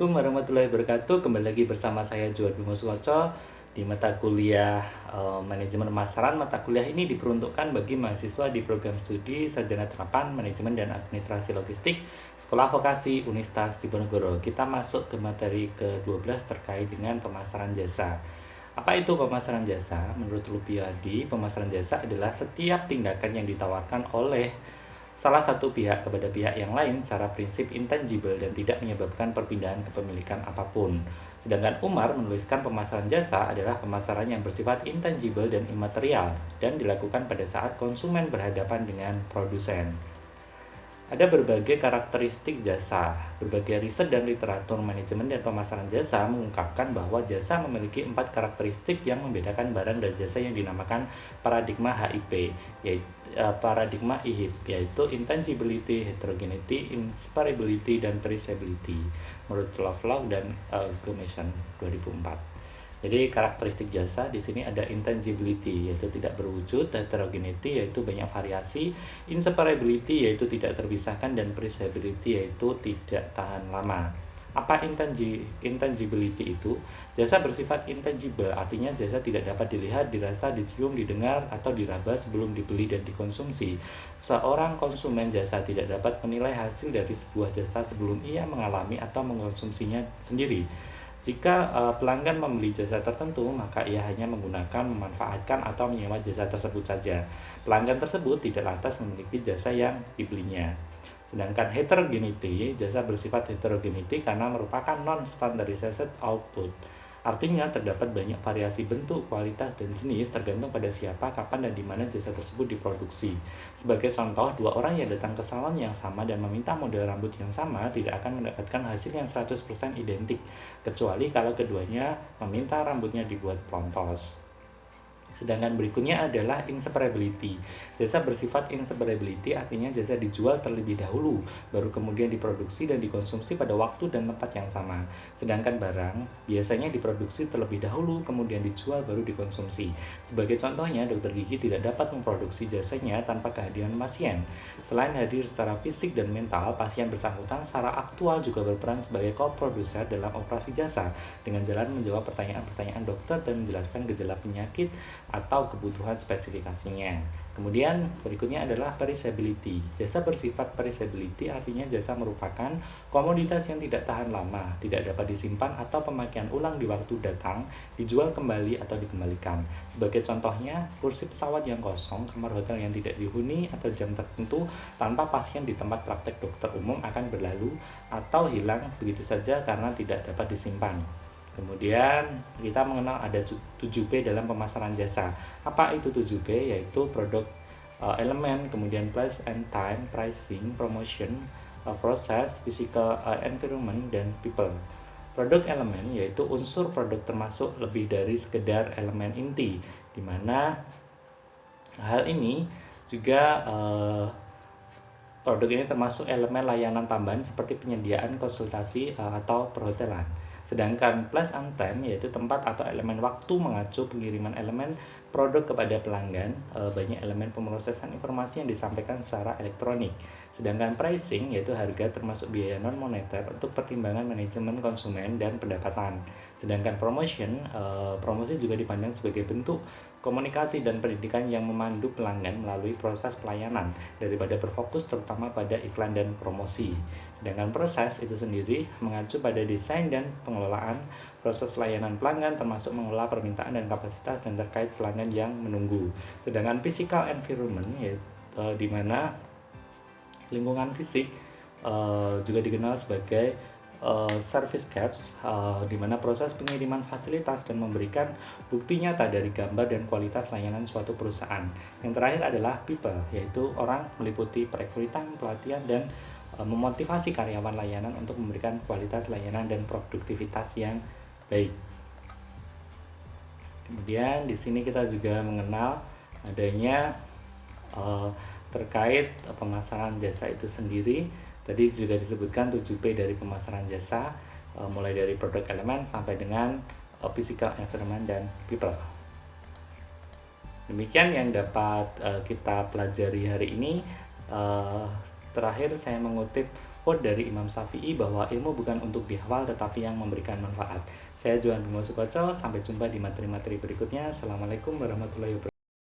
Assalamualaikum warahmatullahi wabarakatuh. Kembali lagi bersama saya Juwad Bimo Suwoco di mata kuliah Manajemen Pemasaran. Mata kuliah ini diperuntukkan bagi mahasiswa di program studi Sarjana Terapan Manajemen dan Administrasi Logistik Sekolah Vokasi Universitas Diponegoro. Kita masuk ke materi ke-12 terkait dengan pemasaran jasa. Apa itu pemasaran jasa? Menurut Lupiadi, pemasaran jasa adalah setiap tindakan yang ditawarkan oleh salah satu pihak kepada pihak yang lain secara prinsip intangible dan tidak menyebabkan perpindahan kepemilikan apapun. Sedangkan Umar menuliskan pemasaran jasa adalah pemasaran yang bersifat intangible dan imaterial dan dilakukan pada saat konsumen berhadapan dengan produsen. Ada berbagai karakteristik jasa. Berbagai riset dan literatur manajemen dan pemasaran jasa mengungkapkan bahwa jasa memiliki 4 karakteristik yang membedakan barang dan jasa yang dinamakan paradigma HIP, yaitu paradigma IHIP, yaitu intangibility, heterogeneity, inseparability, dan traceability, menurut Lovelock dan Gomesian 2004. Jadi karakteristik jasa di sini ada intangibility yaitu tidak berwujud, heterogeneity yaitu banyak variasi, inseparability yaitu tidak terpisahkan, dan traceability yaitu tidak tahan lama. Apa intangibility itu? Jasa bersifat intangible, artinya jasa tidak dapat dilihat, dirasa, dicium, didengar, atau diraba sebelum dibeli dan dikonsumsi. Seorang konsumen jasa tidak dapat menilai hasil dari sebuah jasa sebelum ia mengalami atau mengkonsumsinya sendiri. Jika pelanggan membeli jasa tertentu, maka ia hanya menggunakan, memanfaatkan, atau menyewa jasa tersebut saja. Pelanggan tersebut tidak lantas memiliki jasa yang dibelinya. Sedangkan heterogeneity, jasa bersifat heterogeneity karena merupakan non-standardized output. Artinya terdapat banyak variasi bentuk, kualitas, dan jenis tergantung pada siapa, kapan, dan di mana jasa tersebut diproduksi. Sebagai contoh, dua orang yang datang ke salon yang sama dan meminta model rambut yang sama tidak akan mendapatkan hasil yang 100% identik, kecuali kalau keduanya meminta rambutnya dibuat plontos. Sedangkan berikutnya adalah inseparability. Jasa bersifat inseparability artinya jasa dijual terlebih dahulu, baru kemudian diproduksi dan dikonsumsi pada waktu dan tempat yang sama. Sedangkan barang biasanya diproduksi terlebih dahulu, kemudian dijual baru dikonsumsi. Sebagai contohnya, dokter gigi tidak dapat memproduksi jasanya tanpa kehadiran pasien. Selain hadir secara fisik dan mental, pasien bersangkutan secara aktual juga berperan sebagai co-producer dalam operasi jasa dengan jalan menjawab pertanyaan-pertanyaan dokter dan menjelaskan gejala penyakit atau kebutuhan spesifikasinya. Kemudian berikutnya adalah perishability. Jasa bersifat perishability artinya jasa merupakan komoditas yang tidak tahan lama, tidak dapat disimpan atau pemakaian ulang di waktu datang, dijual kembali atau dikembalikan. Sebagai contohnya, kursi pesawat yang kosong, kamar hotel yang tidak dihuni, atau jam tertentu tanpa pasien di tempat praktek dokter umum akan berlalu atau hilang begitu saja karena tidak dapat disimpan. Kemudian kita mengenal ada 7P dalam pemasaran jasa. Apa itu 7P? Yaitu produk, elemen, kemudian place and time, pricing, promotion, process, physical environment, dan people. Produk elemen yaitu unsur produk termasuk lebih dari sekedar elemen inti, di mana hal ini juga produk ini termasuk elemen layanan tambahan seperti penyediaan konsultasi atau perhotelan. Sedangkan place and time yaitu tempat atau elemen waktu mengacu pengiriman elemen produk kepada pelanggan, banyak elemen pemrosesan informasi yang disampaikan secara elektronik. Sedangkan pricing yaitu harga termasuk biaya non moneter untuk pertimbangan manajemen konsumen dan pendapatan. Sedangkan promotion, promosi juga dipandang sebagai bentuk komunikasi dan pendidikan yang memandu pelanggan melalui proses pelayanan daripada berfokus terutama pada iklan dan promosi. Sedangkan proses itu sendiri mengacu pada desain dan pengelolaan proses layanan pelanggan termasuk mengelola permintaan dan kapasitas dan terkait pelanggan yang menunggu. Sedangkan physical environment yaitu di mana lingkungan fisik juga dikenal sebagai service gaps, di mana proses pengiriman fasilitas dan memberikan bukti nyata dari gambar dan kualitas layanan suatu perusahaan. Yang terakhir adalah people, yaitu orang meliputi perekrutan, pelatihan, dan memotivasi karyawan layanan untuk memberikan kualitas layanan dan produktivitas yang baik. Kemudian di sini kita juga mengenal adanya terkait pemasaran jasa itu sendiri. Tadi juga disebutkan 7P dari pemasaran jasa, mulai dari produk elemen sampai dengan physical environment dan people. Demikian yang dapat kita pelajari hari ini. Terakhir saya mengutip quote dari Imam Syafi'i bahwa ilmu bukan untuk dihafal tetapi yang memberikan manfaat. Saya Johan Bimo Sukoco, sampai jumpa di materi-materi berikutnya. Assalamualaikum warahmatullahi wabarakatuh.